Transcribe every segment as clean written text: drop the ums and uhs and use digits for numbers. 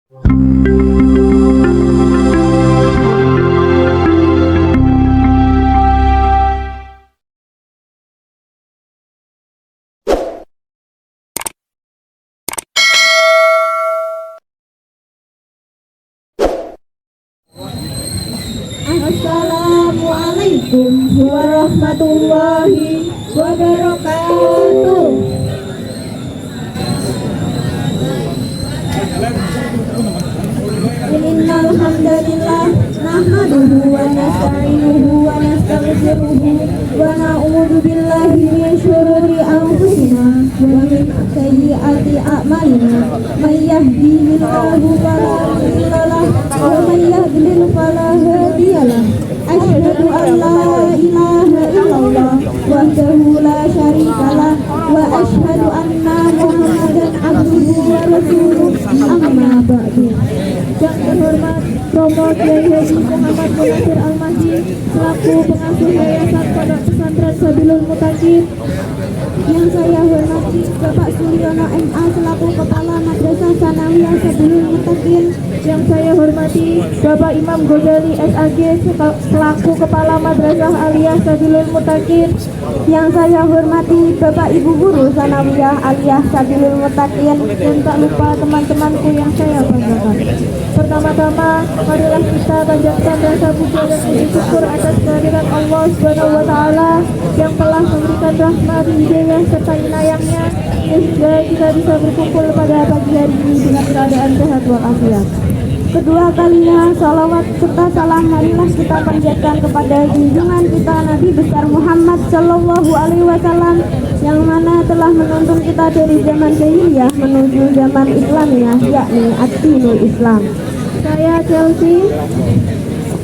Assalamualaikum warahmatullahi wabarakatuh. Innal hamdalillah nahmaduhu wa nasta'inuhu wa nastaghfiruhu wa na'udzu billahi min shururi anfusina wa min sayyiati a'malina. May yahdihillahu fala mudilla lahu wa may yudlil fala hadiya lahu. Asyhadu an la ilaha illallah wahdahu la syarika lah wa asyhadu anna Muhammadan abduhu wa rasuluh. Amma ba'du. Yang terhormat Romo Kiai Haji Muhammad Munasir Al-Mahdi selaku pengasuh Yayasan Pondok Pesantren Sabilul Mutakin. Yang saya hormati Bapak Suliono MA selaku Kepala Madrasah Sanawiyah Sabilul Mutakin. Yang saya hormati Bapak Imam Ghazali SAG selaku Kepala Madrasah Aliyah Sabilul Mutakin. Yang saya hormati Bapak Ibu Guru Sanawiyah Aliyah Sabilul Mutakin. Dan tak lupa teman-temanku yang saya banggakan. Pertama-tama, marilah kita panjatkan rasa puja dan puji syukur atas kehadiran Allah Subhanahu wa Ta'ala yang telah memberikan rahmat, hidayah serta inayahnya sehingga kita bisa berkumpul pada pagi hari ini dengan keadaan sehat walafiat. Kedua kalinya, salawat serta salam marilah kita panjatkan kepada junjungan kita Nabi besar Muhammad Sallallahu Alaihi Wasallam yang mana telah menuntun kita dari zaman jahiliyah menuju zaman Islamiyah, yakni ad-dinul Islam. Saya Chelsea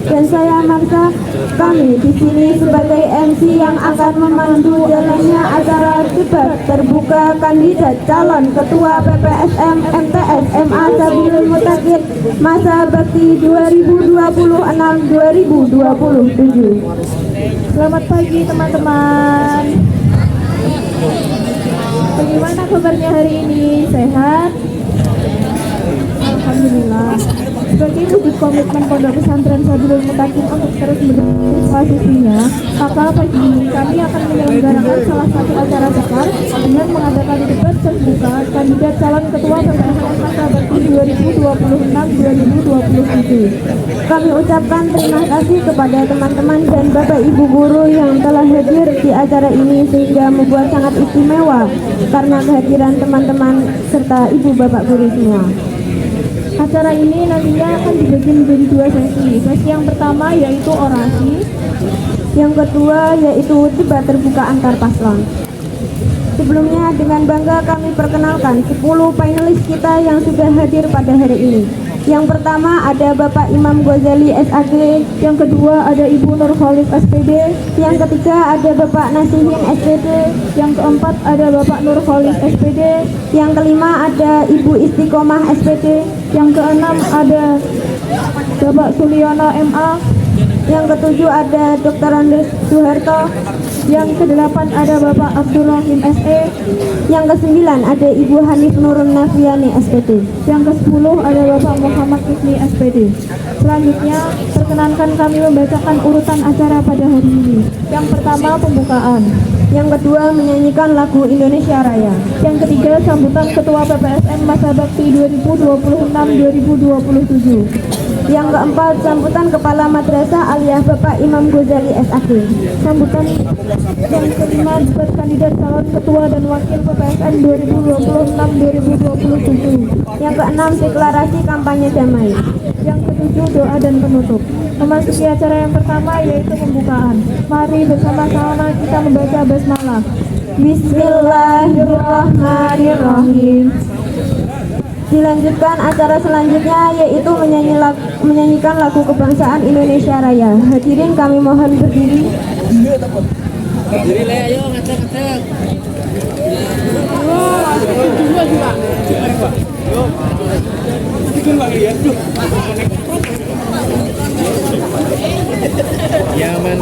dan saya Marsha. Kami di sini sebagai MC yang akan memandu jalannya acara debat terbuka kandidat calon ketua PPSM MTS MA Sabilul Mutakin masa bakti 2026-2027. Selamat pagi teman-teman. Bagaimana kabarnya hari ini? Sehat? Alhamdulillah. Sebagai wujud komitmen Pondok Pesantren Sabilul Mutakin untuk terus mendukung posisinya, maka pagi ini kami akan menyelenggarakan salah satu acara besar dengan mengadakan debat terbuka kandidat calon ketua PPSM masa bakti 2026-2027. Kami ucapkan terima kasih kepada teman-teman dan Bapak Ibu guru yang telah hadir di acara ini sehingga membuat sangat istimewa karena kehadiran teman-teman serta Ibu Bapak guru semua. Acara ini nantinya akan dibagi menjadi dua sesi. Sesi yang pertama yaitu orasi, yang kedua yaitu debat terbuka antar paslon. Sebelumnya dengan bangga kami perkenalkan 10 panelis kita yang sudah hadir pada hari ini. Yang pertama ada Bapak Imam Ghazali SAG, yang kedua ada Ibu Nurholis SPD, yang ketiga ada Bapak Nasihin SPD, yang keempat ada Bapak Nurholis SPD, yang kelima ada Ibu Istiqomah SPD, yang keenam ada Bapak Suliono MA, yang ketujuh ada Dr. Andes Suherto, yang kedelapan ada Bapak Abdul Rahim SE, yang kesembilan ada Ibu Hanif Nurun Nafiani SPD, yang ke-10 ada Bapak Muhammad Isni SPD. Selanjutnya, perkenankan kami membacakan urutan acara pada hari ini. Yang pertama pembukaan, yang kedua menyanyikan lagu Indonesia Raya, yang ketiga sambutan Ketua PPSM masa bakti 2026-2027. Yang keempat, sambutan Kepala Madrasah Aliyah Bapak Imam Ghazali SAG. Sambutan yang kelima, debat kandidat calon ketua dan wakil PPSM 2026-2027. Yang keenam, deklarasi kampanye damai. Yang ketujuh, doa dan penutup. Memasuki acara yang pertama yaitu pembukaan. Mari bersama-sama kita membaca basmalah. Bismillahirrahmanirrahim. Dilanjutkan acara selanjutnya yaitu menyanyikan lagu kebangsaan Indonesia Raya. Hadirin kami mohon berdiri. Berdiri le, ayo ngecek. Yaman.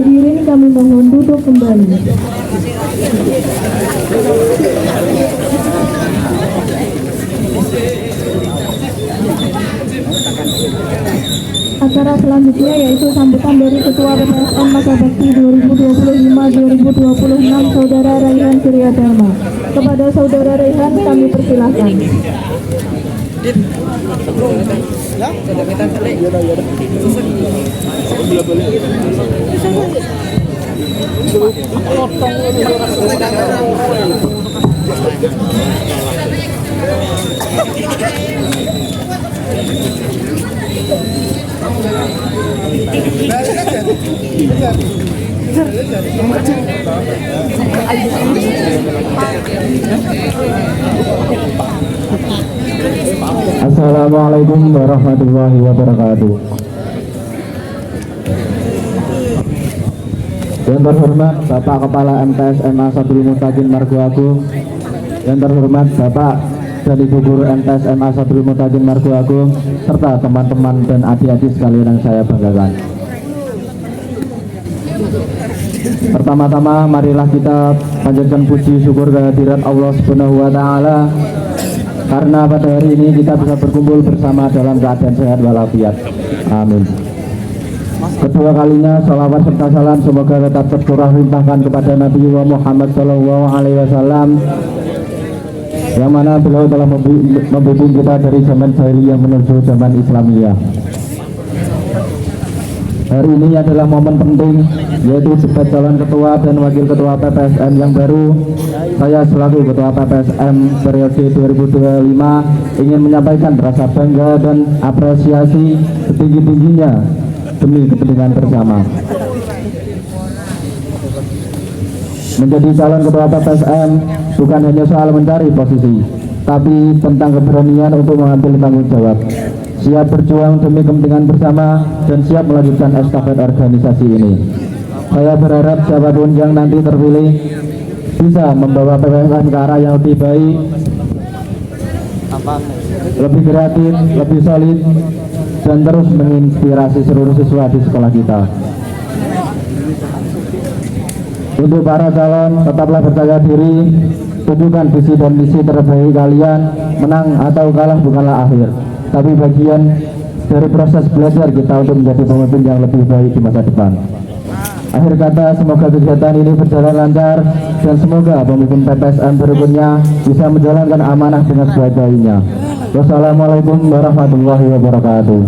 Hadirin kami mohon duduk kembali. Acara selanjutnya yaitu sambutan dari Ketua PPSM Masa Bakti 2025-2026 Saudara Raihan Suryadharma. Kepada Saudara Raihan kami persilahkan. Assalamualaikum warahmatullahi wabarakatuh. Yang terhormat Bapak Kepala MTS MA Sabrul Mutakin Margo Agung, yang terhormat Bapak dan Ibu Guru MTS MA Sabrul Mutakin Margo Agung, serta teman-teman dan adik-adik sekalian yang saya banggakan. Pertama-tama marilah kita panjatkan puji syukur kehadirat Allah Subhanahu wa taala karena pada hari ini kita bisa berkumpul bersama dalam keadaan sehat walafiat. Amin. Kedua kalinya salawat serta salam semoga tetap tercurah limpahkan kepada Nabi Muhammad SAW, yang mana beliau telah membimbing kita dari zaman jahiliyah menuju zaman Islamiyah. Hari ini adalah momen penting, yaitu debat calon ketua dan wakil ketua PPSM yang baru. Saya selaku ketua PPSM periode 2025 ingin menyampaikan rasa bangga dan apresiasi setinggi-tingginya demi kepentingan bersama. Menjadi calon ketua PPSM bukan hanya soal mencari posisi, tapi tentang keberanian untuk mengambil tanggung jawab, siap berjuang demi kepentingan bersama, dan siap melanjutkan estafet organisasi ini. Saya berharap siapapun yang nanti terpilih bisa membawa PPSM ke arah yang lebih baik, lebih kreatif, lebih solid, dan terus menginspirasi seluruh siswa di sekolah kita. Untuk para calon, tetaplah percaya diri, tunjukkan visi dan misi terbaik kalian. Menang atau kalah bukanlah akhir, tapi bagian dari proses belajar kita untuk menjadi pemimpin yang lebih baik di masa depan. Akhir kata, semoga kegiatan ini berjalan lancar dan semoga pemimpin PPSM berikutnya bisa menjalankan amanah dengan sebaik-baiknya. Wassalamualaikum warahmatullahi wabarakatuh.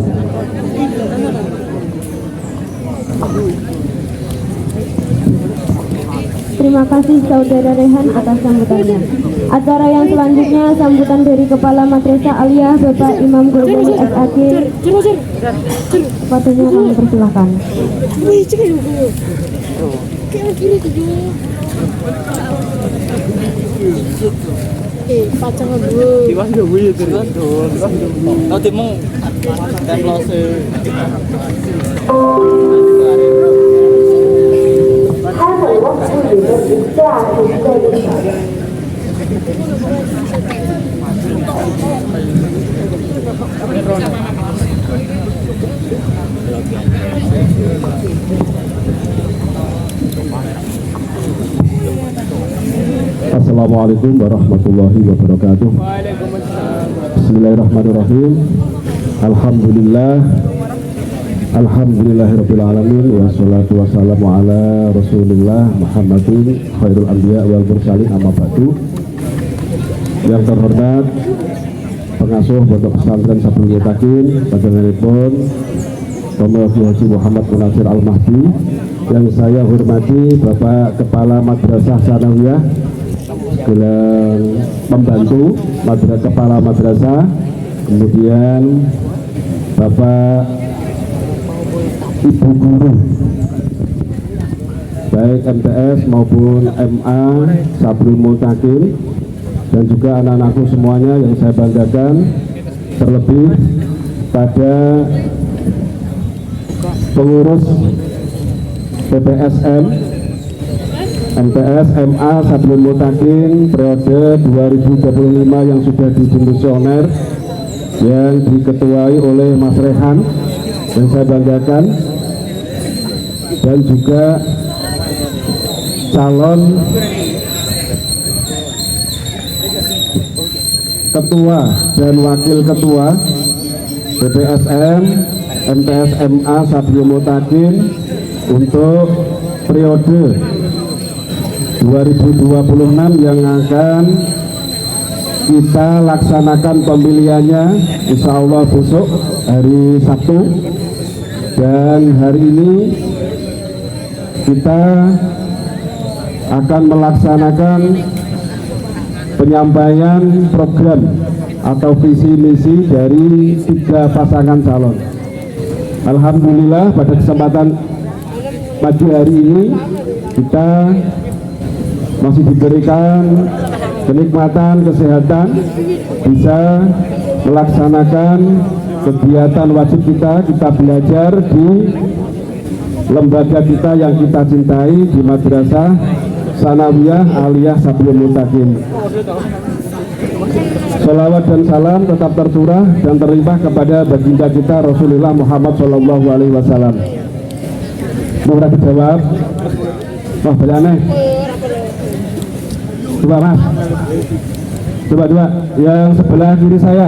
Terima kasih Saudara Rehan atas sambutannya. Acara yang selanjutnya sambutan dari Kepala Madrasah Aliyah Bapak Imam Gurbani SAG. Kepadanya kami persilakan. Pacangan dulu. Diwas gak boleh terus. Kau timung templose. Assalamualaikum warahmatullahi wabarakatuh. Bismillahirrahmanirrahim. Alhamdulillah, alhamdulillahirabbil alamin, wassalatu wassalamu ala Rasulillah Muhammadin khairul anbiya wal mursalin, amma ba'du. Yang terhormat pengasuh Pondok Pesantren Sabrul Mutakin panjenenganipun Pemuda Haji Muhammad Munasir Al-Mahdi, yang saya hormati Bapak Kepala Madrasah Sanawiyah, segala pembantu kepala madrasah, kemudian Bapak Ibu Guru baik MTS maupun MA Sabrul Mutakin, dan juga anak-anakku semuanya yang saya banggakan, terlebih pada pengurus PPSM MTS MA Sabrul Mutakin periode 2025 yang sudah difungsioner, yang diketuai oleh Mas Rehan, yang saya banggakan. dan juga calon ketua dan wakil ketua BPSM MTSMA Sabiul Mutakin untuk periode 2026 yang akan kita laksanakan pemilihannya insya Allah besok hari Sabtu, dan hari ini kita akan melaksanakan penyampaian program atau visi misi dari 3 pasangan calon. Alhamdulillah pada kesempatan pagi hari ini kita masih diberikan kenikmatan kesehatan, bisa melaksanakan kegiatan wajib kita belajar di lembaga kita yang kita cintai di Madrasah Sanawiyah Aliyah Sabiul Mutakin. Salawat dan salam tetap tercurah dan terlimpah kepada baginda kita Rasulullah Muhammad Shallallahu Alaihi Wasallam. Boleh dijawab? Wah, banyak aneh. Coba mas, coba dua, yang sebelah kiri saya.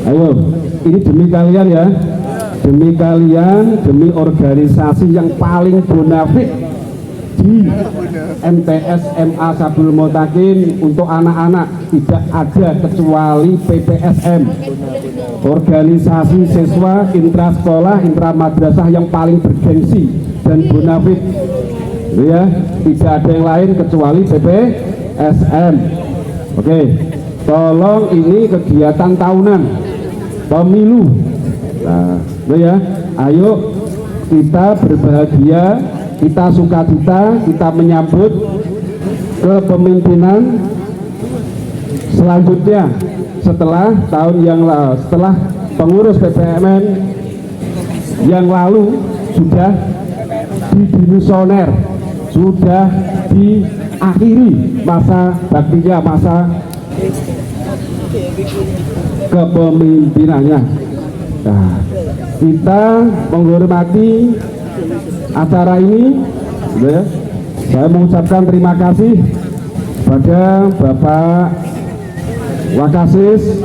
Ayo, ini demi kalian ya, demi kalian, demi organisasi yang paling bonafit di MTSMA Sabiul Mutakin untuk anak-anak, tidak ada kecuali PPSM, organisasi siswa intrasekolah intramadrasah yang paling bergengsi dan bonafit ya, tidak ada yang lain kecuali PPSM. Oke, tolong ini kegiatan tahunan pemilu. Nah, ya, ayo kita berbahagia, kita sukacita, kita menyambut kepemimpinan selanjutnya setelah tahun yang lalu, setelah pengurus PPMN yang lalu sudah dimisioner, sudah diakhiri masa baktinya, masa kepemimpinannya. Nah, kita menghormati acara ini, ya. Saya mengucapkan terima kasih pada Bapak Wakasis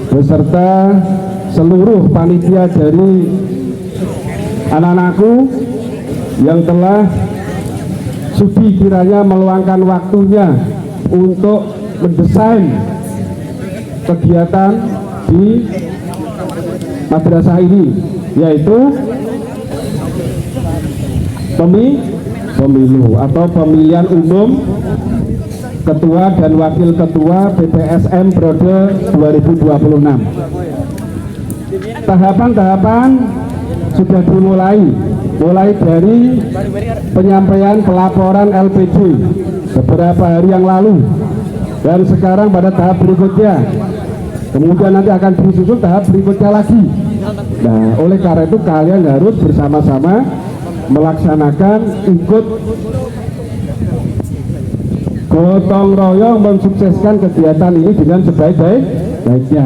beserta seluruh panitia dari anak-anakku yang telah sudi kiranya meluangkan waktunya untuk mendesain kegiatan di madrasah ini, yaitu pemilu atau pemilihan umum ketua dan wakil ketua BPSM periode 2026. Tahapan-tahapan sudah dimulai, mulai dari penyampaian pelaporan LPG beberapa hari yang lalu, dan sekarang pada tahap berikutnya, kemudian nanti akan disusul tahap berikutnya lagi. Nah, oleh karena itu kalian harus bersama-sama melaksanakan, ikut gotong royong mensukseskan kegiatan ini dengan sebaik-baiknya.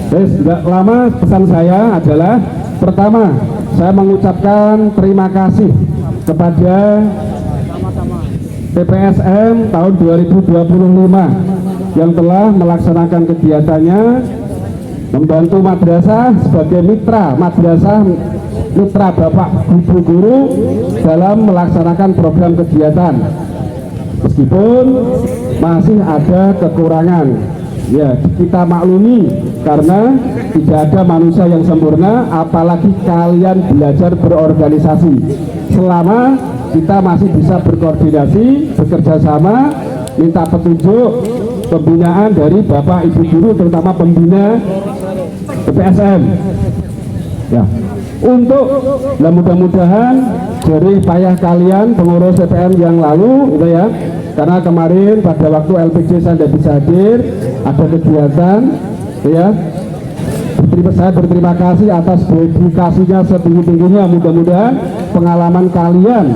Tidak lama, pesan saya adalah pertama, saya mengucapkan terima kasih kepada PPSM tahun 2025 yang telah melaksanakan kegiatannya, membantu madrasah sebagai mitra madrasah, mitra Bapak Ibu Guru dalam melaksanakan program kegiatan. Meskipun masih ada kekurangan, ya kita maklumi karena tidak ada manusia yang sempurna, apalagi kalian belajar berorganisasi. Selama kita masih bisa berkoordinasi, bekerja sama, minta petunjuk, pembinaan dari Bapak Ibu Guru, terutama pembina PPSM. Ya, untuk mudah-mudahan jerih payah kalian pengurus PPM yang lalu, gitu ya. Karena kemarin pada waktu LPG saya tidak bisa hadir, ada kegiatan, ya. Saya berterima kasih atas dedikasinya setinggi-tingginya. Mudah-mudahan pengalaman kalian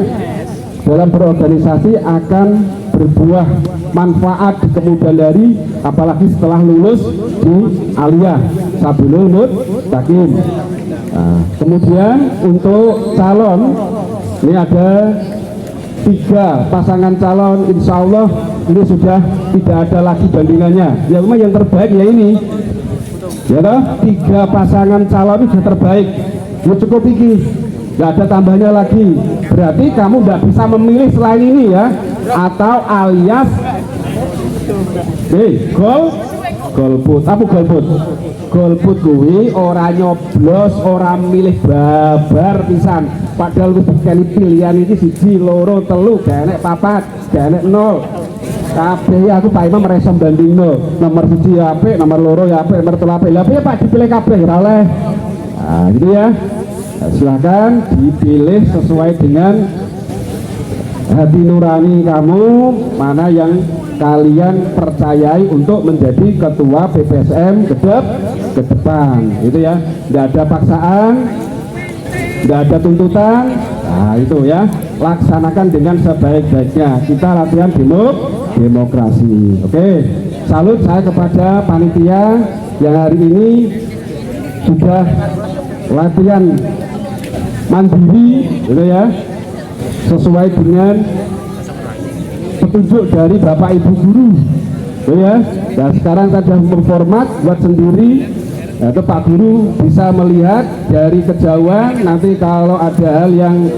dalam berorganisasi akan berbuah manfaat di kemudian hari, apalagi setelah lulus di Aliyah Sabiul Mutakin. Nah, kemudian untuk calon ini ada 3 pasangan calon, insya Allah ini sudah tidak ada lagi bandingannya. Ya memang yang terbaik ya ini, ya toh, 3 pasangan calon itu sudah terbaik. Ya cukup iki, nggak ada tambahnya lagi. Berarti kamu nggak bisa memilih selain ini ya, atau alias golput. Apa golput? Golput kuwi ora nyoblos, ora milih babar pisan. Padahal wis dikali pilihan iki 1, 2, 3, gak enek 4, gak enek 0. Kabeh aku Pak Imam reso bandingno. Nomor 1 ya apik, nomor 2 ya apik, nomor 3 apik. Lah piye Pak dipilih kabeh ora oleh. Nah, gitu ya. Nah, silakan dipilih sesuai dengan hati nurani kamu, mana yang kalian percayai untuk menjadi ketua PPSM ke depan, gitu ya. Tidak ada paksaan, tidak ada tuntutan. Nah itu ya, laksanakan dengan sebaik-baiknya. Kita latihan demokrasi. Oke, salut saya kepada panitia yang hari ini sudah latihan mandiri, gitu ya, sesuai dengan petunjuk dari Bapak Ibu guru, ya. Dan sekarang saya sudah memformat buat sendiri, yaitu Pak Guru bisa melihat dari kejauhan. Nanti kalau ada hal yang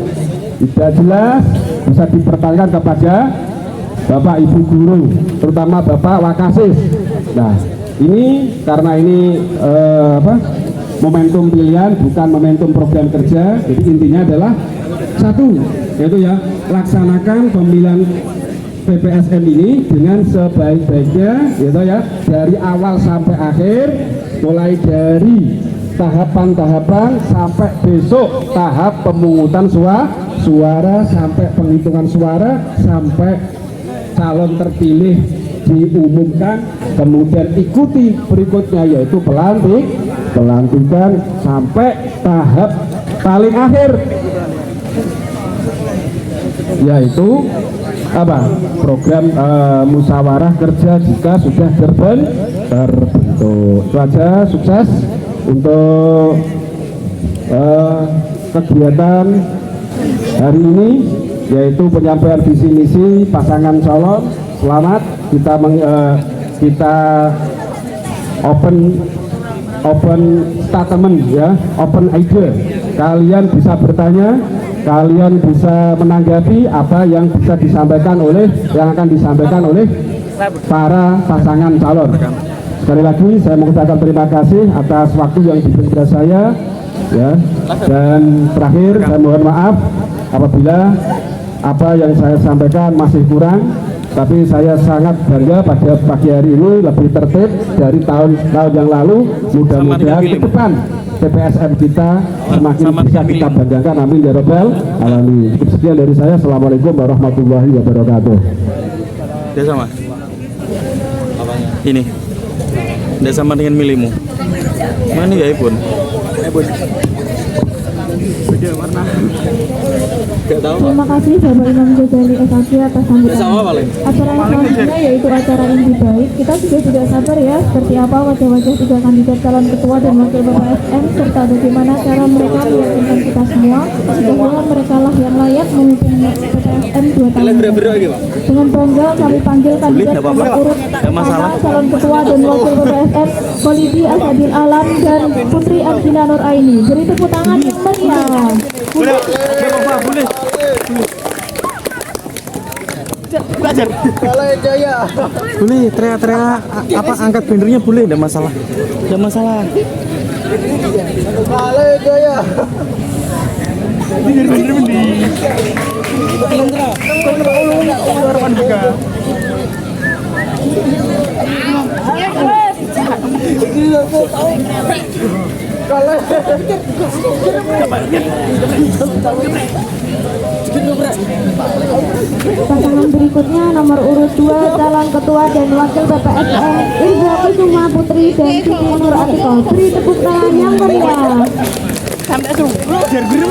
tidak jelas bisa dipertanyakan kepada Bapak Ibu guru, terutama Bapak Wakasis. Nah, ini karena ini momentum pilihan, bukan momentum program kerja. Jadi intinya adalah satu, yaitu ya, laksanakan pemilihan PPSM ini dengan sebaik-baiknya, gitu ya, dari awal sampai akhir, mulai dari tahapan-tahapan sampai besok tahap pemungutan suara sampai penghitungan suara sampai calon terpilih diumumkan, kemudian ikuti berikutnya yaitu pelantikan sampai tahap paling akhir, yaitu apa, program musyawarah kerja jika sudah terbentuk. Itu aja, sukses untuk kegiatan hari ini, yaitu penyampaian visi misi pasangan calon. Selamat, kita open statement ya, open ide. Kalian bisa bertanya, kalian bisa menanggapi apa yang bisa disampaikan yang akan disampaikan oleh para pasangan calon. Sekali lagi saya mengucapkan terima kasih atas waktu yang diberikan kepada saya ya. Dan terakhir saya mohon maaf apabila apa yang saya sampaikan masih kurang, tapi saya sangat bangga pada pagi hari ini lebih tertib dari tahun-tahun yang lalu. Mudah-mudahan ke depan PPSM kita semakin bisa kita banggakan, amin ya robbal alamin. Cukup sekian dari saya. Assalamualaikum warahmatullahi wabarakatuh. Dia sama ini, dia sama dengan milimu. Mana ya Ibun? Beda warna. Terima kasih Bapak Imam Ghazali SAG atas sambutan. Acara yang selanjutnya yaitu acara inti baik. Kita sudah tidak sabar ya, seperti apa wajah-wajah 3 kandidat calon ketua dan wakil PPSM serta bagaimana cara mereka meyakinkan kita semua bahwa mereka lah yang layak memimpin PPSM 2 tahun. Dengan bangga kami panggil kandidat nomor urut 5 calon ketua dan wakil PPSM Kholidi Asadil Alam dan Putri Arjina Nur Aini. Beri tepuk tangan yang meriah. Boleh. Belajar. Boleh teriak-teriak apa angkat bannernya boleh, enggak masalah. Enggak masalah. Balai Jaya. Pasangan berikutnya nomor urut 2 calon ketua dan wakil PPSM Irza Kusuma Putri dan Siti Nur Atiko. Beri tepuk tangan yang meriah. Sampai biar guru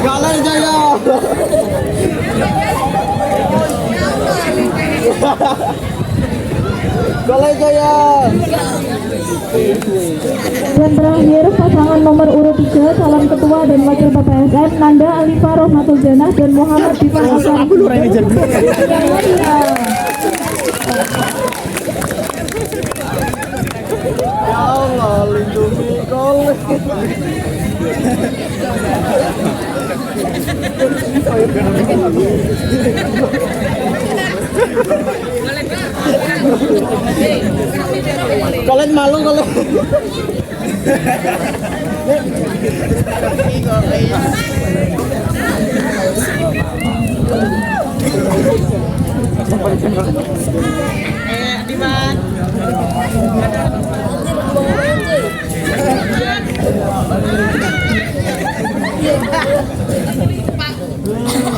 Galai Jaya. Galai Jaya. Dan terakhir pasangan nomor urut 3 calon ketua dan wakil PPSM Nanda Alifa Rohmatul Janah dan Muhammad Bifan Asari. Ya Allah, lindungi kau. Kalian malu kalau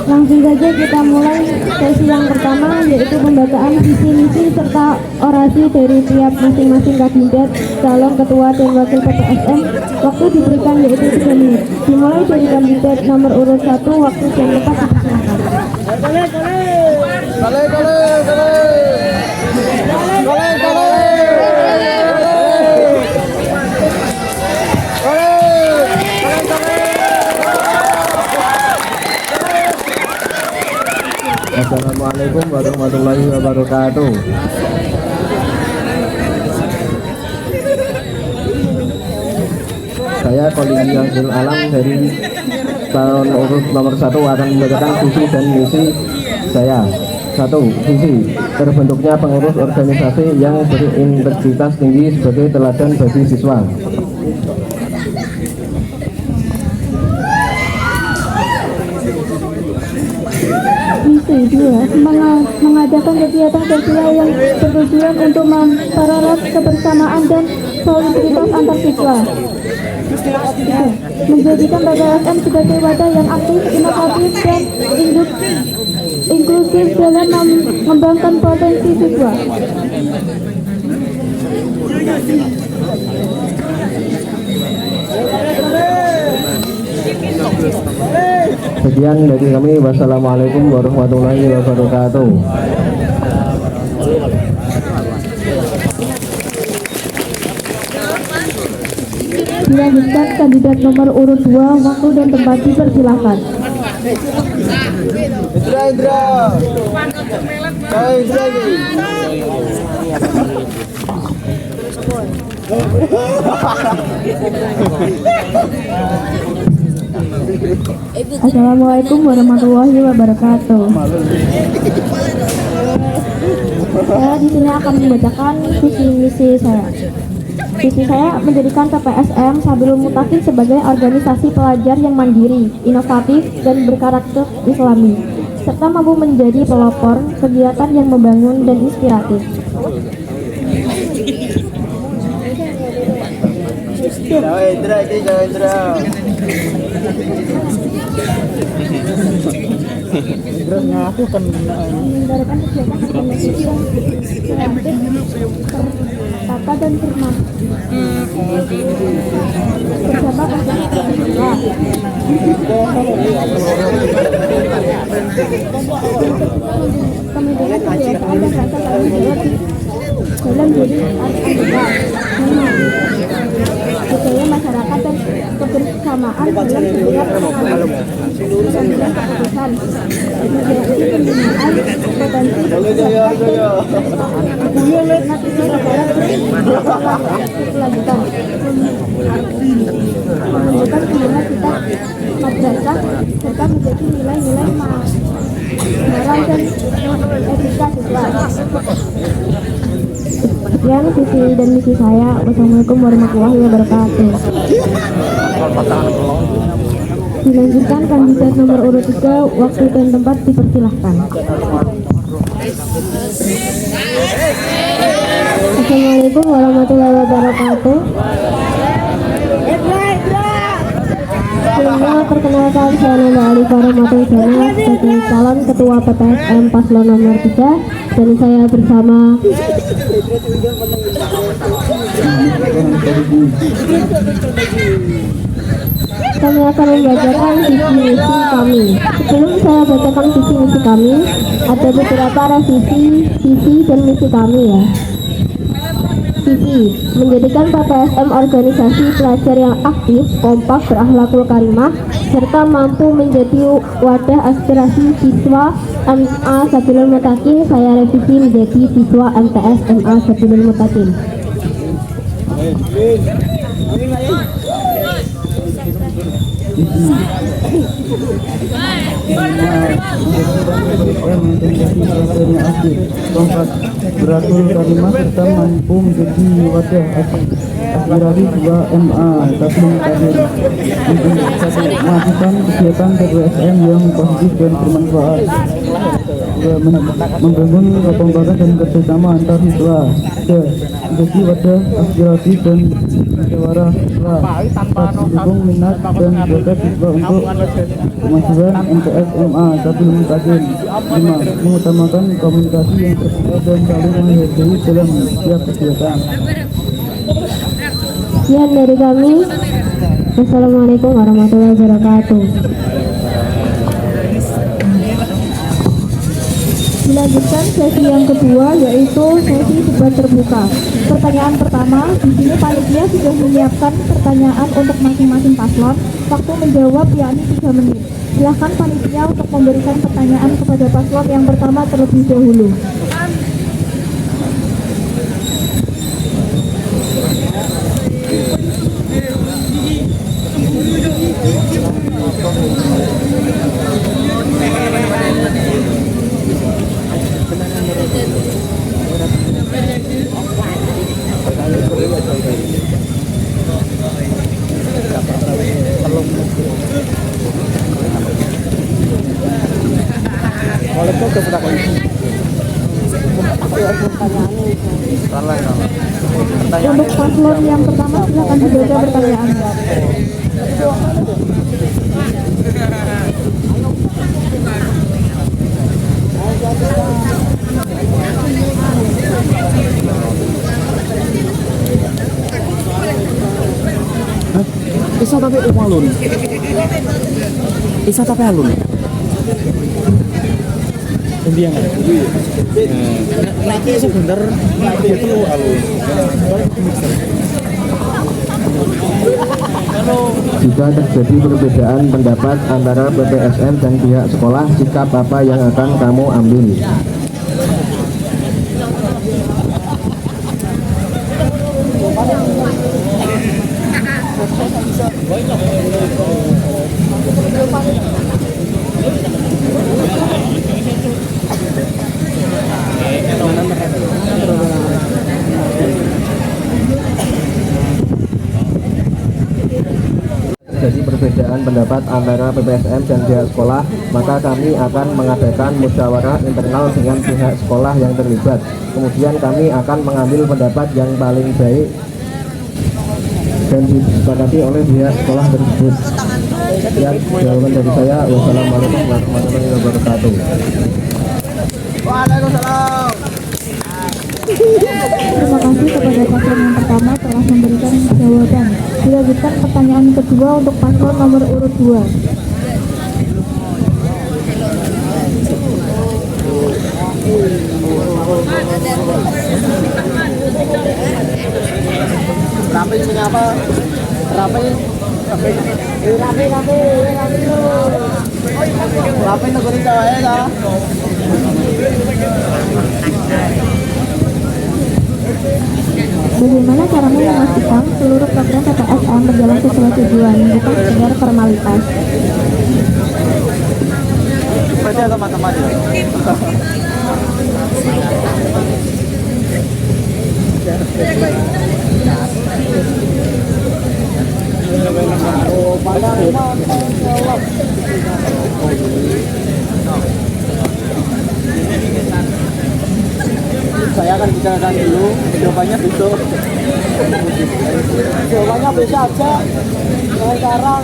Langsung saja kita mulai sesi yang pertama, yaitu pembacaan visi misi serta orasi dari tiap masing-masing kandidat calon ketua dan wakil PPSM. Waktu diberikan yaitu 3 menit. Dimulai dari kandidat nomor urut 1, waktu yang tepat dipersilakan. Assalamualaikum warahmatullahi wabarakatuh. Saya Koligi Azul Alam dari calon urut nomor 1 akan membacakan visi dan misi saya. 1. Visi terbentuknya pengurus organisasi yang berintegritas tinggi sebagai teladan bagi siswa. Misi 2, mengadakan kegiatan sosial yang bertujuan untuk mempererat kebersamaan dan soliditas antar siswa. Menjadikan PPSM sebagai wadah yang aktif, inovatif, dan inklusif dalam mengembangkan potensi siswa. Sekian dari kami. Wassalamualaikum warahmatullahi wabarakatuh. Dilanjutkan kandidat nomor urut 2, waktu dan tempat dipersilakan. Indra. Indra ini. Assalamualaikum warahmatullahi wabarakatuh. Saya di sini akan membacakan visi misi saya. Visi saya menjadikan PPSM Sabilul Mutakin sebagai organisasi pelajar yang mandiri, inovatif, dan berkarakter Islami, serta mampu menjadi pelopor kegiatan yang membangun dan inspiratif. Terus ngaku kan Menyelenggarakan kegiatan akademik yang kreatif, tertata dan cermat bersama masyarakat siswa. Kemudian kegiatan dan rasa tanggung jawab dalam diri anggota budaya masyarakat dan kebersamaan dalam setiap pengambilan keputusan, menjadi pembinaan potensi kelanjutan, menunjukkan kemana kita madrasah serta menjadi nilai-nilai moral dan etika siswa. Sekian visi dan misi saya. Wassalamualaikum warahmatullahi wabarakatuh. Dilanjutkan kandidat nomor urut 3, waktu dan tempat dipersilahkan. Assalamualaikum warahmatullahi wabarakatuh. Sebelumnya perkenalkan Perkenalkan, saya Nanda Ali Faramatul Jana sebagai calon ketua PPSM Paslon nomor 3 dan saya bersama kami akan membacakan visi misi kami. Sebelum saya bacakan visi misi kami, ada beberapa revisi visi dan misi kami ya. Visi, menjadikan PPSM organisasi pelajar yang aktif, kompak, berakhlakul karimah, serta mampu menjadi wadah aspirasi siswa MA Sabilul Mutakin. Saya revisi menjadi siswa MTS MA Sabilul Mutakin. Kompak, beratur kalimah serta mampu menjadi wadah aspirasi siswa MA Sabilul Mutakin untuk melakukan kegiatan PPSM yang positif dan bermanfaat, membangun kekompakan dan kerjasama antar siswa, menjadi wadah aspirasi dan musyawarah siswa, mendukung minat dan bakat siswa untuk kemajuan MTS MA Sabilul Mutakin. 5. Mengutamakan komunikasi yang terbuka dan saling menghargai dalam setiap kegiatan. Sekian dari kami. Wassalamualaikum warahmatullahi wabarakatuh. Dilanjutkan sesi yang kedua, yaitu sesi debat terbuka. Pertanyaan pertama, di sini panitia sudah menyiapkan pertanyaan untuk masing-masing paslon. Waktu menjawab yakni 3 menit. Silakan panitia untuk memberikan pertanyaan kepada paslon yang pertama terlebih dahulu. Untuk paslon yang pertama silakan dibaca pertanyaannya. Isa tapi alun. Isa tapi alun. Kemudian nanti sebentar itu alun. Jika terjadi perbedaan pendapat antara PPSM dan pihak sekolah, sikap apa yang akan kamu ambil? Jadi perbedaan pendapat antara PPSM dan pihak sekolah, maka kami akan mengadakan musyawarah internal dengan pihak sekolah yang terlibat. Kemudian kami akan mengambil pendapat yang paling baik dan disepakati oleh pihak sekolah tersebut. Sekian jawaban dari saya. Wassalamualaikum warahmatullahi wabarakatuh. Waalaikumsalam. Terima kasih kepada paslon yang pertama telah memberikan jawaban. Dilanjutkan pertanyaan kedua untuk paslon nomor urut 2. Rapi sini apa? Rapi negurin ceweknya dah. Bagaimana caranya memastikan seluruh program PPSM berjalan sesuai tujuan, bukan sekedar formalitas? Baca teman-teman ya. Saya akan bicarakan dulu, jawabannya besok. Jawabannya besok aja, sekarang.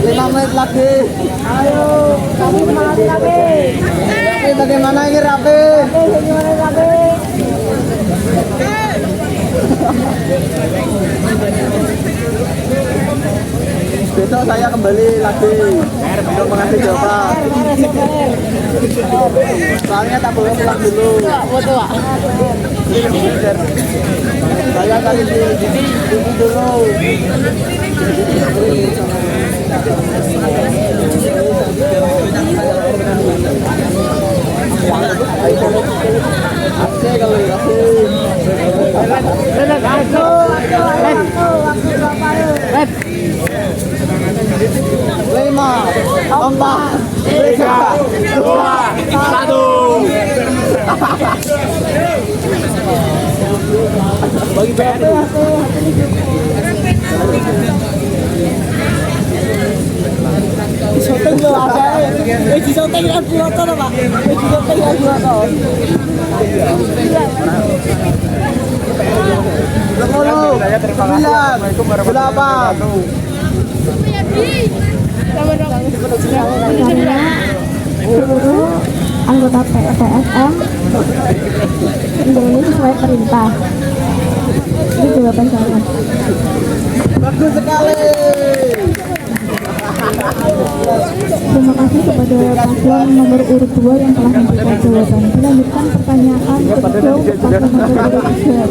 Lima menit lagi. Ayo, kamu kemana lagi? Bagaimana ini Rapi? Bagaimana Rapi? Besok saya kembali lagi untuk mengasih jawaban. Soalnya tak boleh pulang dulu. Saya kali di dulu. Oke kalau lima, empat, tiga, dua, satu. Bagi BRI. Syuting lo ada. Di syuting kan foto Pak. Di syuting kan foto. 10 anggota PSM ini sesuai perintah. Itu jawaban saya. Bagus sekali. Terima kasih kepada paslon nomor urut 2 yang telah memberikan jawaban. Dilanjutkan pertanyaan ketiga paslon nomor urut 3.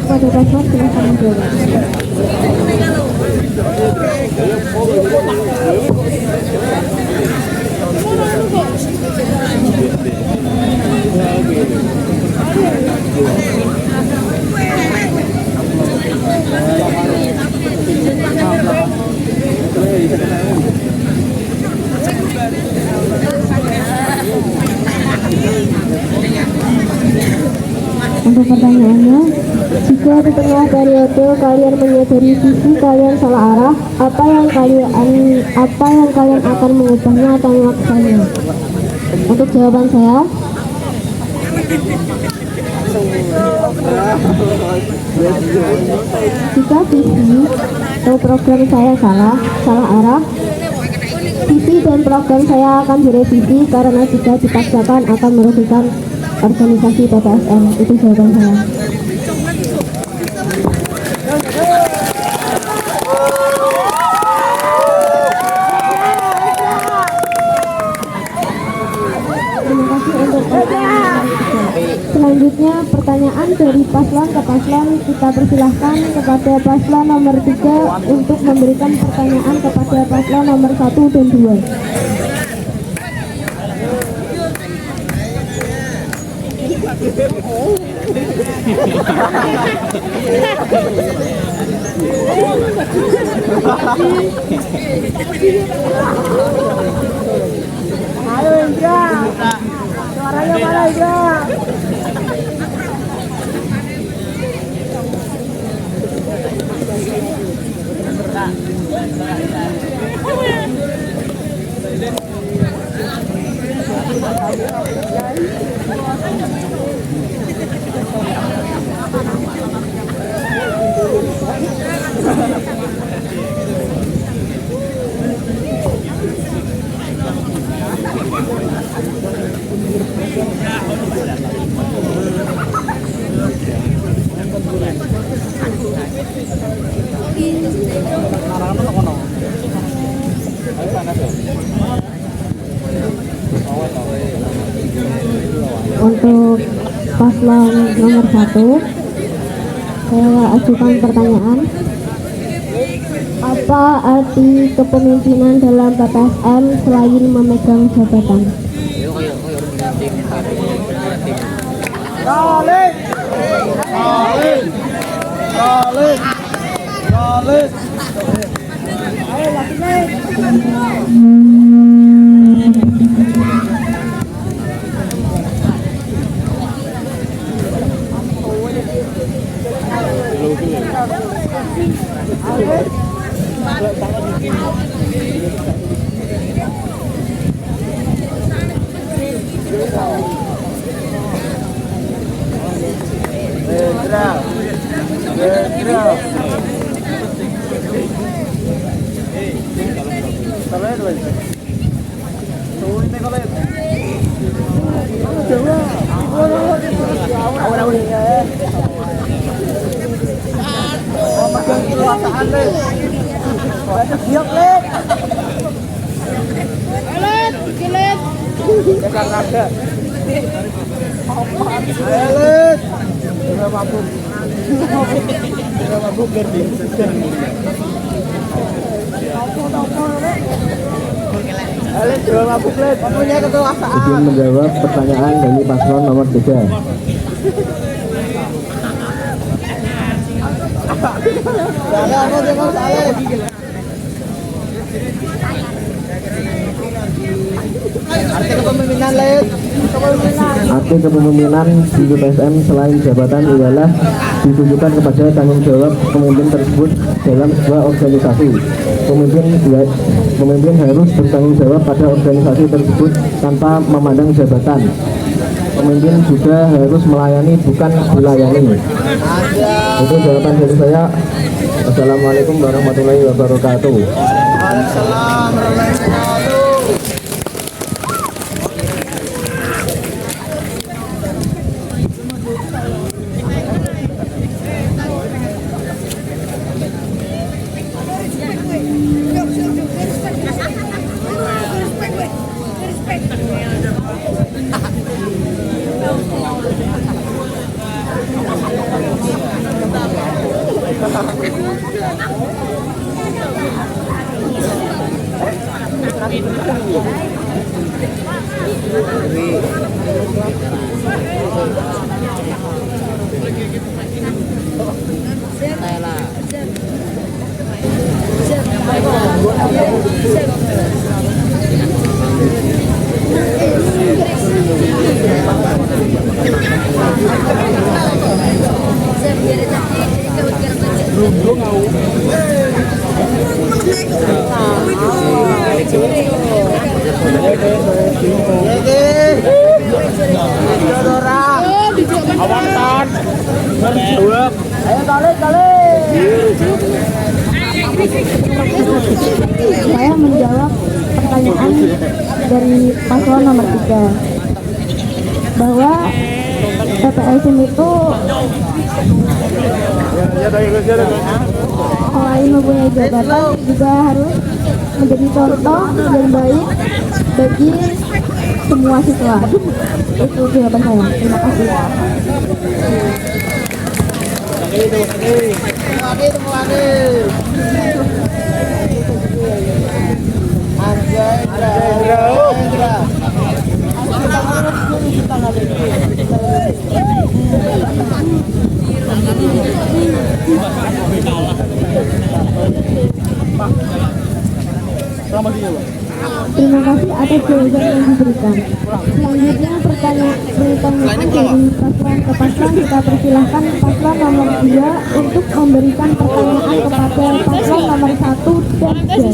Kepada paslon silakan menjawab. Untuk pertanyaannya, jika di tengah periode kalian menyadari visi kalian salah arah, apa yang kalian akan mengubahnya atau melakukannya? Untuk jawaban saya, jika visi atau program saya salah arah, visi dan program saya akan direvisi karena jika dipaksakan akan merugikan organisasi PPSM. Itu jawaban saya. Terima kasih untuk pertanyaan. Selanjutnya pertanyaan dari paslon ke paslon, kita persilahkan kepada paslon nomor 3 untuk memberikan pertanyaan kepada paslon nomor 1 dan 2. Halo Indra. Suaranya mana Indra? Untuk paslon nomor 1, saya ajukan pertanyaan. Apa arti kepemimpinan dalam PPSM selain memegang jabatan? Balik. Izin menjawab pertanyaan dari paslon nomor 3. Arti kepemimpinan di UPSM selain jabatan ialah ditujukan kepada tanggung jawab pemimpin tersebut dalam sebuah organisasi. Pemimpin harus bertanggung jawab pada organisasi tersebut tanpa memandang jabatan. Pemimpin juga harus melayani, bukan dilayani. Itu jawaban dari saya. Assalamualaikum warahmatullahi wabarakatuh. Waalaikumsalam warahmatullahi wabarakatuh. Saya menjawab pertanyaan dari paslon nomor 3 bahwa PPSM itu selain mempunyai jabatan juga harus menjadi contoh yang baik bagi semua siswa. Itu jawaban saya. Terima kasih. Terima kasih atas jawaban yang diberikan. Selanjutnya pertanyaan dari paslon ke paslon, kita persilahkan paslon nomor 2 untuk memberikan pertanyaan kepada paslon nomor 1 dan 3.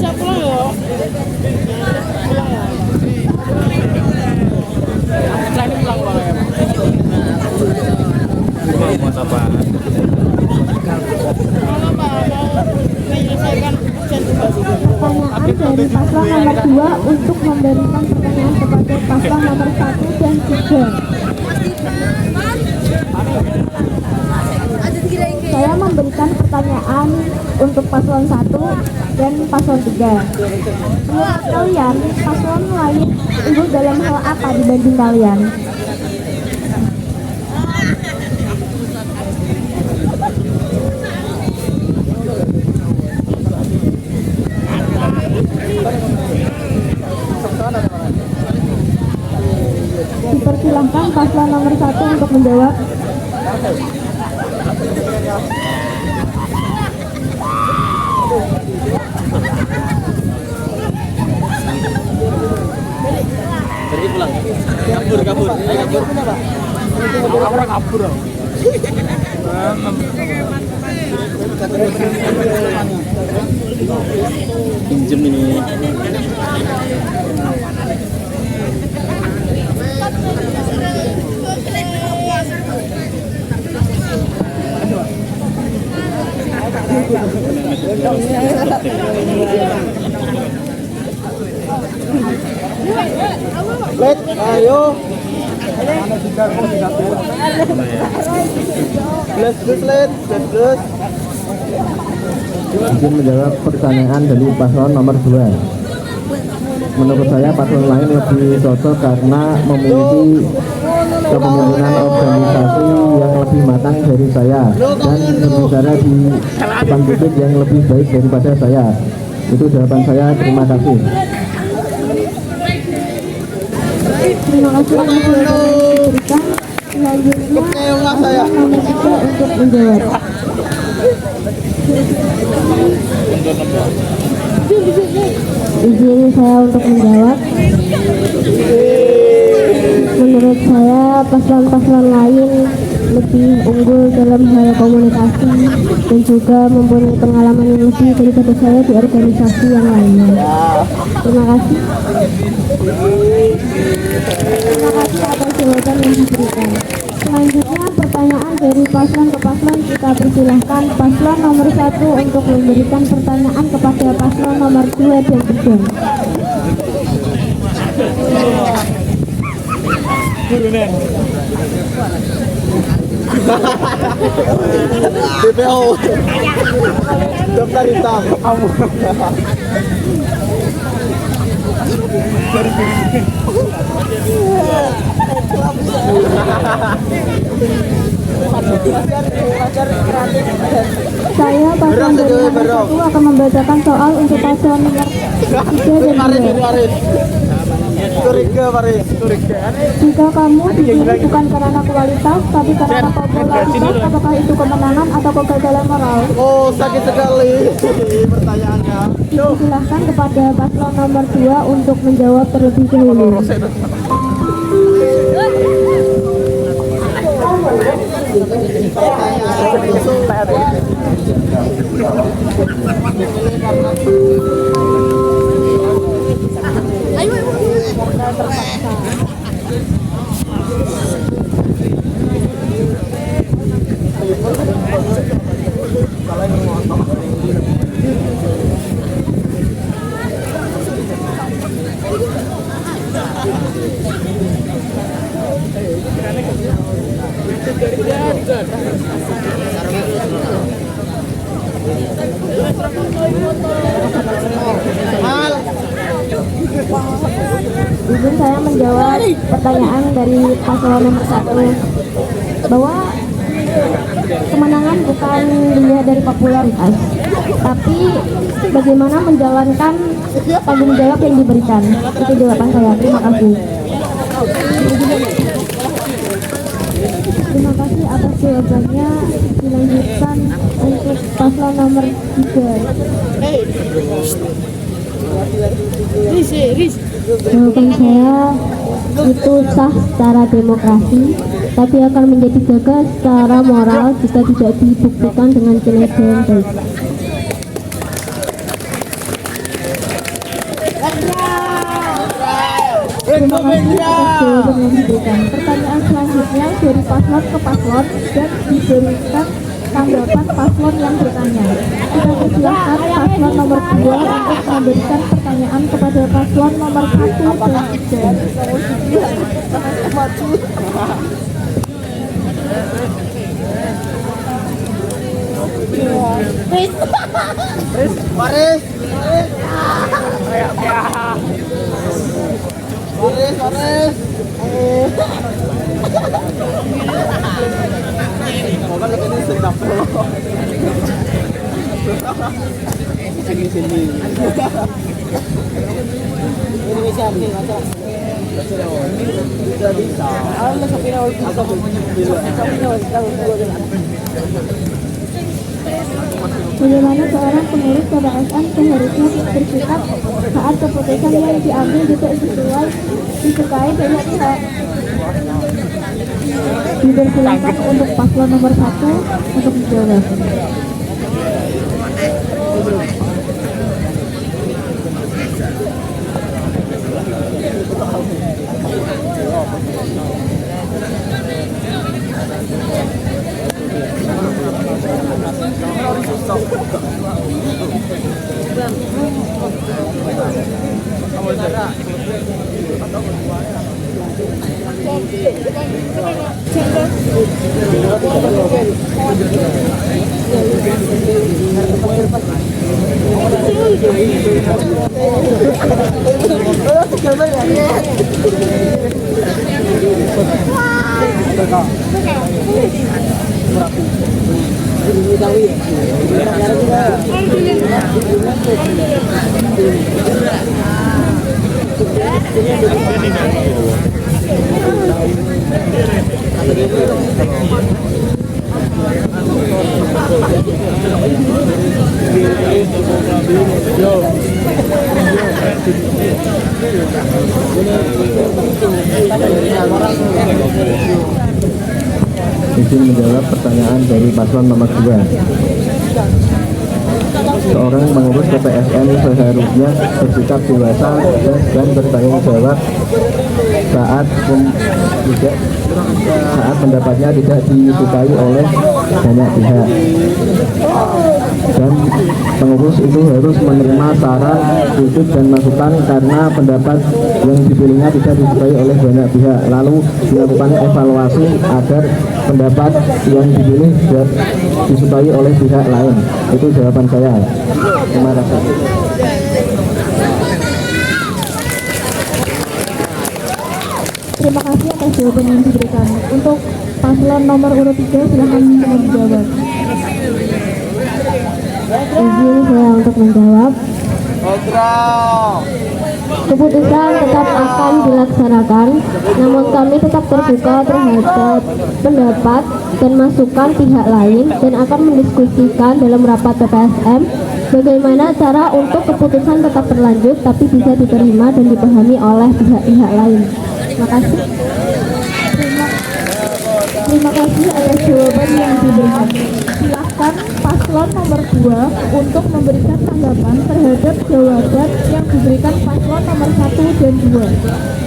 Pertanyaan dari paslon nomor 2 untuk memberikan pertanyaan kepada paslon nomor 1 dan 3. Saya memberikan pertanyaan untuk paslon 1 dan paslon 3. Menurut kalian, paslon lain unggul dalam hal apa dibanding kalian? Dipersilahkan paslon nomor 1 untuk menjawab. Pergi pulang. Kabur. Ayo kabur. Pinjem ini. Let, ayo. Plus. Izin menjawab pertanyaan dari paslon nomor 2. Menurut saya paslon lain lebih cocok karena memiliki kepemimpinan organisasi yang lebih matang dari saya dan berbicara di depan publik yang lebih baik daripada saya. Itu jawaban saya. Terima kasih. Terima kasih atas jawaban yang diberikan. Selanjutnya saya nomor 3 untuk menjawab. Izin saya untuk menjawab. Menurut saya paslon-paslon lain lebih unggul dalam hal komunikasi dan juga mempunyai pengalaman yang lebih daripada saya di organisasi yang lainnya. Terima kasih. Terima kasih atas jawaban yang diberikan. Selanjutnya pertanyaan dari paslon ke paslon, kita persilahkan paslon nomor 1 untuk memberikan pertanyaan kepada paslon nomor 2 dan 3. DPO daftar hitam. Saya paslon dari nomor 1 akan membacakan soal untuk paslon nomor 3 dan 2. Jika kamu dipilih bukan karena kualitas, tapi karena popularitas, apakah itu kemenangan atau kegagalan moral? Oh, sakit sekali pertanyaannya. Silahkan kepada paslon nomor 2 untuk menjawab terlebih dahulu. Izin saya menjawab pertanyaan dari paslon nomor 1 bahwa kemenangan bukan dilihat dari popularitas, tapi bagaimana menjalankan tanggung jawab yang diberikan. Itu jawaban saya. Terima kasih. Terima kasih atas jawabannya. Dilanjutkan untuk paslon nomor 3. Jawaban saya itu sah secara demokrasi, tapi akan menjadi gagal secara moral jika tidak dibuktikan dengan kinerja yang baik. Terima kasih atas jawaban yang diberikan. Pertanyaan selanjutnya dari paslon ke paslon dan diberikan tanggapan paslon yang bertanya. Kita persilahkan paslon nomor 2 untuk memberikan pertanyaan kepada paslon nomor 1 dan Sini. Bagaimana seorang pengurus KPSN seharusnya bersikap saat keputusan yang diambil tidak disukai banyak pihak? Dipersilakan untuk paslon nomor 1 untuk menjawab. Izin menjawab pertanyaan dari paslon nomor 2. Seorang pengurus KPSN seharusnya bersikap dewasa dan bertanggung jawab saat pendapatnya tidak disukai oleh banyak pihak, dan pengurus itu harus menerima saran, kritik dan masukan karena pendapat yang dipilihnya tidak disukai oleh banyak pihak, lalu dilakukan evaluasi agar pendapat yang dipilih disukai oleh pihak lain. Itu jawaban saya. Terima kasih. Terima kasih atas jawaban yang diberikan. Untuk paslon nomor urut 3, silahkan menjawab. Izin saya untuk menjawab. Keputusan tetap akan dilaksanakan, namun kami tetap terbuka terhadap pendapat dan masukan pihak lain dan akan mendiskusikan dalam rapat PPSM bagaimana cara untuk keputusan tetap berlanjut tapi bisa diterima dan dipahami oleh pihak-pihak lain. Terima kasih. Terima kasih atas jawaban yang diberikan. Silahkan paslon nomor 2 untuk memberikan tanggapan terhadap jawaban yang diberikan paslon nomor 1 dan 2.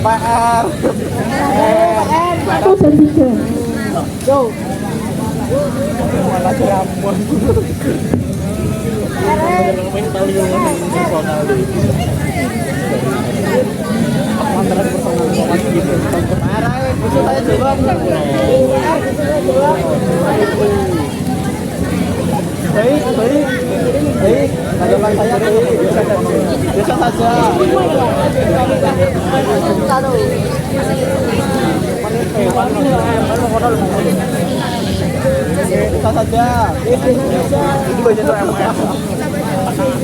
PR 1 dan 3. Baik, tanggapan saya biasa saja. Bisa saja. Itu bagian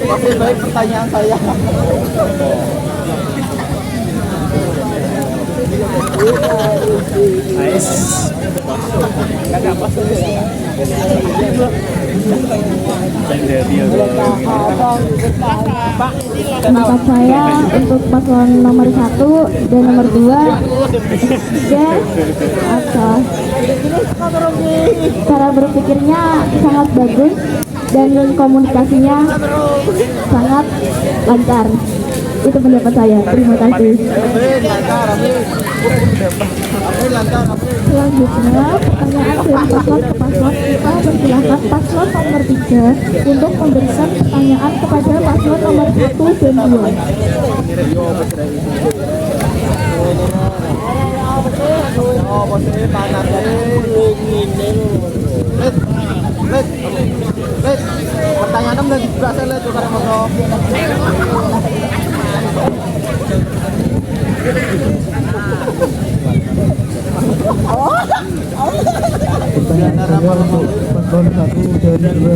Oke, baik, pertanyaan saya. Pendapat saya untuk paslon nomor 1 dan nomor 2 atas cara berpikirnya sangat bagus dan komunikasinya sangat lancar. Itu pendapat saya. Terima kasih. Selanjutnya pertanyaan dari paslon ke paslon, kita persilahkan paslon nomor 3 untuk memberikan pertanyaan kepada paslon nomor 1 dan 2. Pertanyaan udah dibuka saya tuh karena mau. Pertanyaan saya untuk paslon 1 dan 2.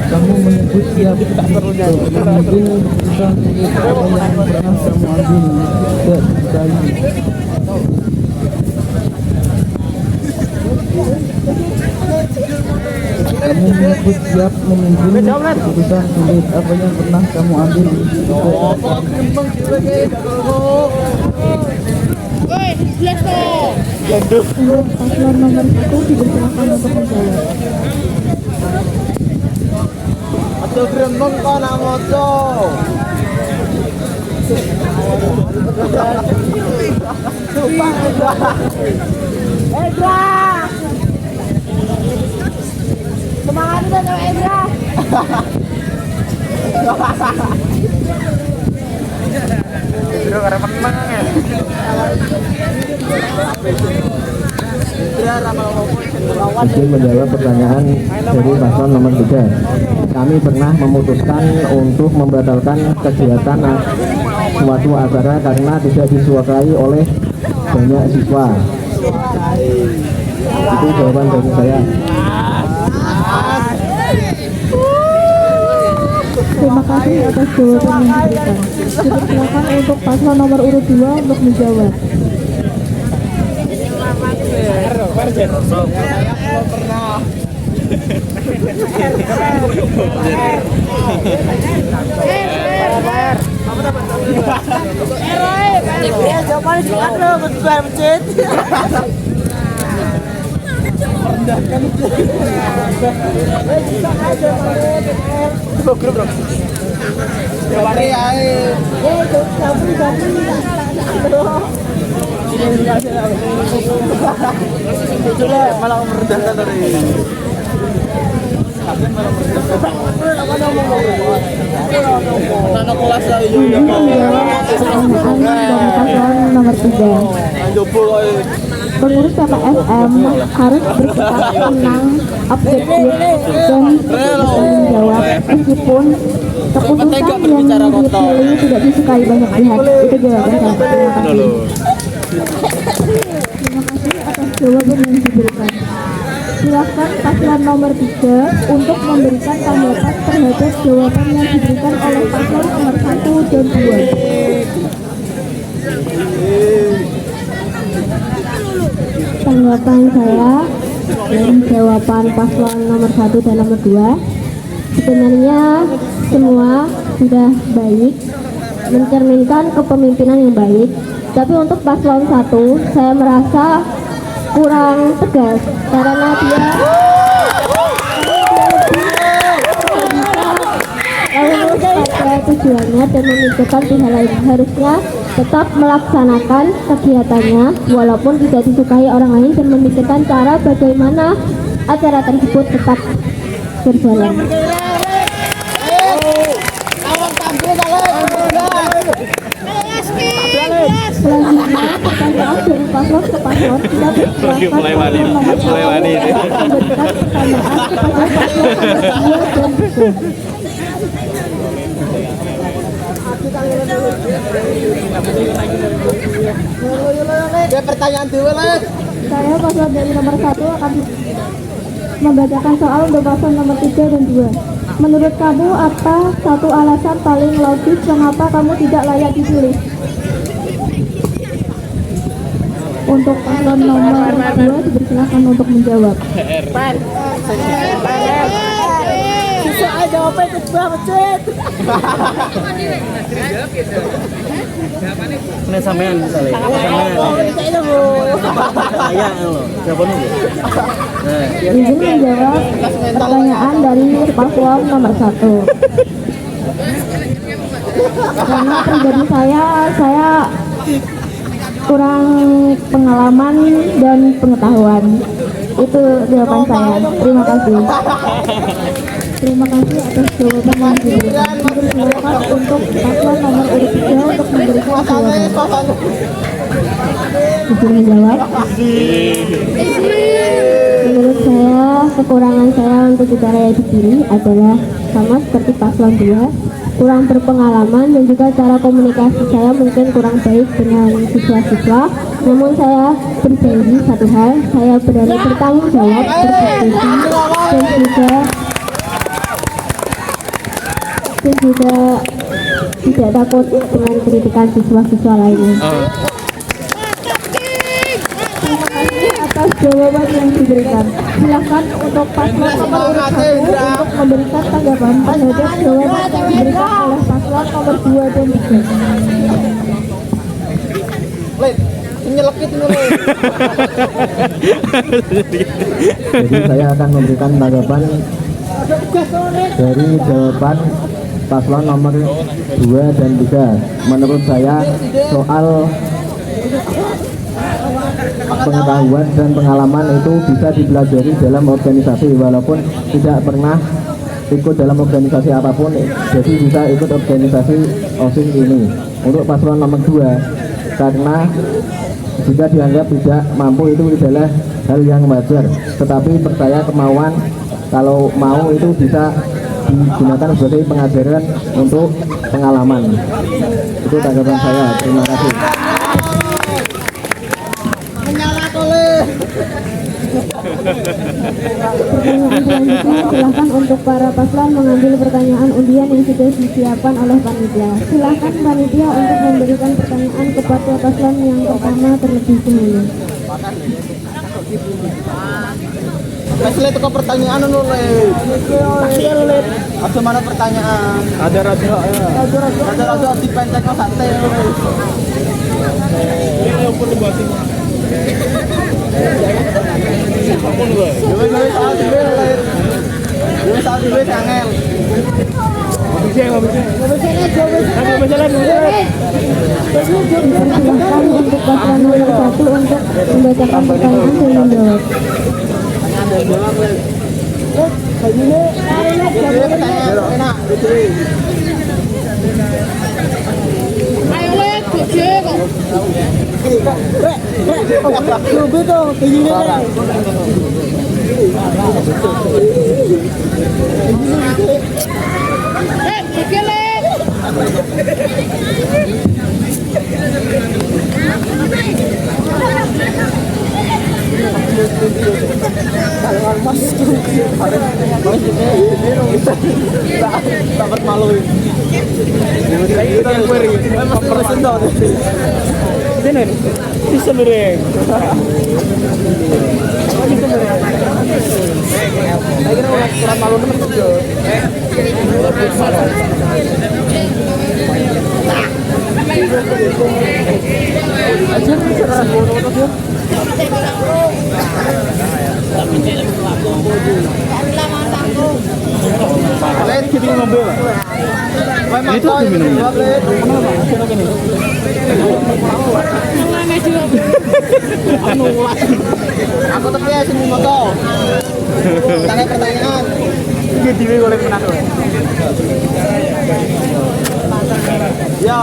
Kamu menyebut siap mengambil keputusan apa yang pernah kamu ambil. disukai. Kamu menyebut siap memimpin keputusan sulit apa yang pernah kamu ambil. Untuk paslon nomor 1 dipersilakan untuk menjawab. Atau gremeng kok nak ngoco. Edra! Semangat dong Edra! Izin menjawab pertanyaan dari paslon nomor 3. Kami pernah memutuskan untuk membatalkan kegiatan suatu acara karena tidak disukai oleh banyak siswa. Itu jawaban dari saya. Terima kasih atas jawaban yang diberikan. Dipersilakan untuk paslon nomor urut 2 untuk menjawab. Malah merendahkan tadi. Anak kelas saya Paslon nomor 3. Pengurus KPSM harus bersikap tenang, objektif, dan menjawab meskipun keputusan yang dipilih tidak disukai banyak pihak. Itu jawaban saya. Terima kasih atas jawaban yang diberikan. Silakan paslon nomor 3 untuk memberikan tanggapan terhadap jawaban yang diberikan oleh paslon nomor 1 dan 2. Tanggapan saya dari jawaban paslon nomor 1 dan nomor 2, sebenarnya semua sudah baik, mencerminkan kepemimpinan yang baik. Tapi untuk paslon 1 saya merasa kurang tegas karena dia lulus pada tujuannya dan memikirkan pihak lain. Harusnya tetap melaksanakan kegiatannya walaupun tidak disukai orang lain dan memikirkan cara bagaimana acara tersebut tetap berjalan. Selanjutnya pertanyaan dari paslon ke paslon tidak bersilakan mulai wani memberikan pertanyaan kepada paslon nomor 2 dan 3. Pertanyaan dulu lah. Saya paslon dari nomor 1 akan membacakan soal untuk paslon nomor 3 dan 2. Menurut kamu apa satu alasan paling logis mengapa kamu tidak layak dipilih? Untuk paslon nomor 2 dipersilakan untuk menjawab. Soal jawaban itu banget. Ini sampean misalnya. Saya lo. Siapa nunggu? Izin menjawab pertanyaan dari paslon nomor 1. Karena pribadi saya kurang pengalaman dan pengetahuan. Itu jawaban saya. Terima kasih. Terima kasih atas jawaban yang diberikan. Silakan untuk paslon nomor urut 3 untuk memberikan jawaban. Izin menjawab. Menurut saya, kekurangan saya untuk bicara di sini adalah sama seperti paslon 2, kurang berpengalaman dan juga cara komunikasi saya mungkin kurang baik dengan siswa-siswa. Namun saya berjanji satu hal, saya berani bertanggung jawab, berdiskusi dan juga tidak takut dengan kritikan siswa-siswa lainnya. Terima kasih atas jawaban yang diberikan. Silakan untuk paslon nomor urut 1 untuk memberikan tanggapan terhadap jawaban yang diberikan oleh paslon nomor 2 dan 3. Jadi saya akan memberikan tanggapan dari jawaban paslon nomor 2 dan 3. Menurut saya soal pengetahuan dan pengalaman itu bisa dipelajari dalam organisasi walaupun tidak pernah ikut dalam organisasi apapun, jadi bisa ikut organisasi OSIS ini. Untuk paslon nomor 2, karena jika dianggap tidak mampu itu adalah hal yang wajar, tetapi percaya kemauan kalau mau itu bisa digunakan sebagai pengajaran untuk pengalaman. Itu tanggapan saya. Terima kasih. Pertanyaan selanjutnya silakan untuk para paslon mengambil pertanyaan undian yang sudah disiapkan oleh panitia. Silakan panitia untuk memberikan pertanyaan kepada paslon yang pertama terlebih dahulu. Masih itu pertanyaan dulu, ada mana pertanyaan? Ada radio ya. Ada radio di pentek no santai. Ini apa tuh buat ini? Silakan untuk paslon nomor 1 untuk membacakan pertanyaan dan menjawab. Dapat malu. Bisa mereng. Saya kira kurang malu teman juga. Itu minum. Aku tapi ya sini moto. Tanya pertanyaan. Jadi boleh menang. Ya.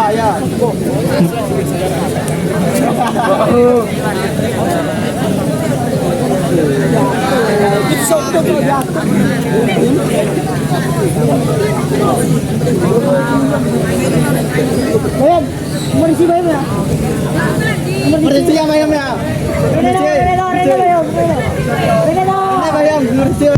Bayan, merisi bayan ya? Merisi ya bayam ya? Merisi. Merisi. Merisi.